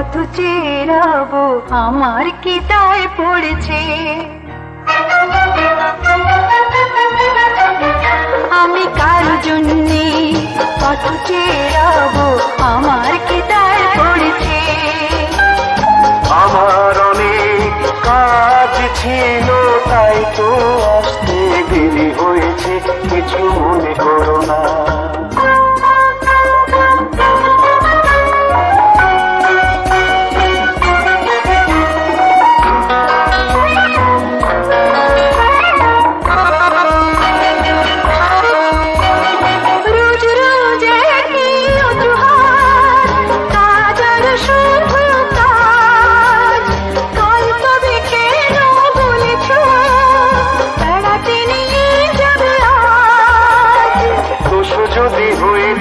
পথ চেরাবো আমার কি দায় পড়েছে। আমি কারো জন্যে পথ চেরাবো আমার কি দায় পড়েছে। আমার অনেক কাজ ছিল তাই তো আসতে দেরি হয়েছে, কিছু মনে করো না।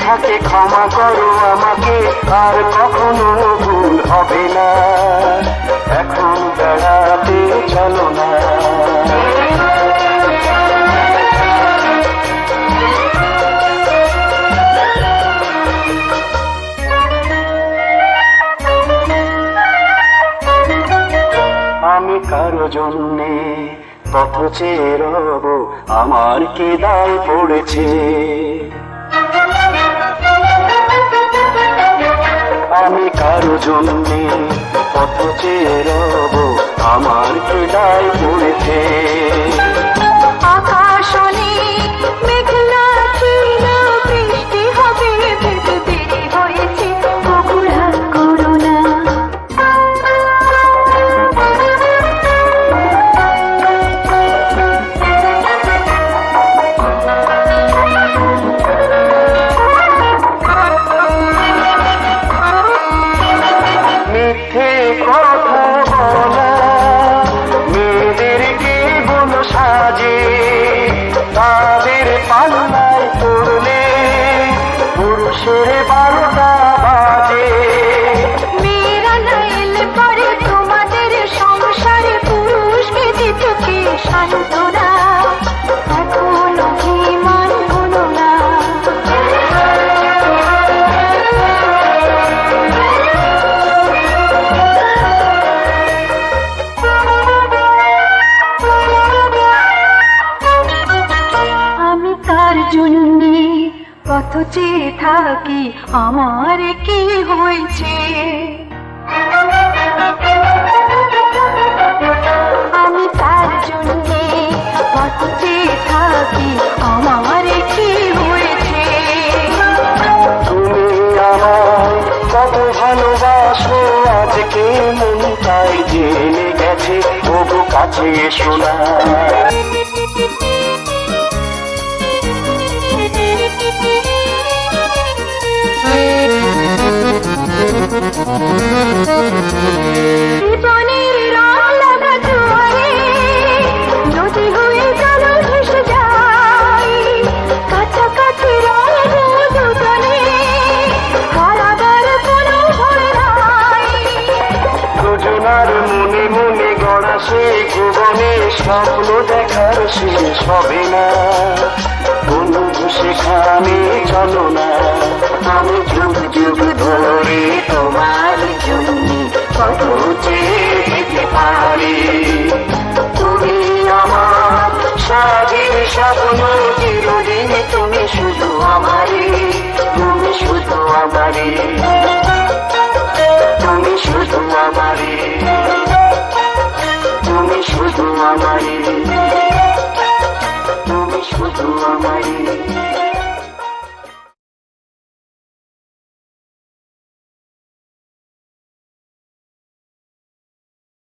থাকে ক্ষমা করো আমাকে, আর কখনো ভুল হবে না। এখন বেড়াতে চলো না। আমি কারো জন্যে পথ চেয়ে রব, আমার কি দায় পড়েছে। আমি কারো জন্যে পথ চেয়ে রব, আমার কি দায় পড়েছে। আকাশ অনেক মেঘলা ছিল, বৃষ্টি হবে ভেবে দেরি হয়েছে, বগুড়া করো না। মিথ্যে কথা বলা মেয়েদেরকে বলো সাজে, তাদের পাল্লায় পড়লে পুরুষের 12টা বাজে। মেয়েরা নাইলে পরে তোমাদের সংসারে পুরুষকে দিত কি সান্ত্বনা, এখন অভিমান হলো না। আমি তার জন্যে পথ চেয়ে থাকি আমার কি হয়েছে। আমি তার জন্যে পথ চেয়ে থাকি আমার কি হয়েছে। তুমি আমায় কত ভালোবাসো, আজকে মন তাই জেনে গেছে, তবু কাছে এসো না। জীবনের রং লাগা জোয়ারে নদী হয়ে জল ভেসে যায়, কাছাকাছি রঙ দুজনে হারাবার কোনো ভয় নাই। দুজনার মনে মনে গড়া সেই জীবনে স্বপ্ন দেখার শেষ হবে না। বন্ধু সেখানে চলো না। আমি যুগ যুগ ধরে তোমার জন্য কত চেয়ে যেতে পারি। তুমি আমার স্বাধীন স্বপ্ন, চিরদিন তুমি শুধু আমারে, তুমি শুধু আমারে, তুমি শুধু আমারে, তুমি শুধু আমারে, তুমি শুধু আমারে।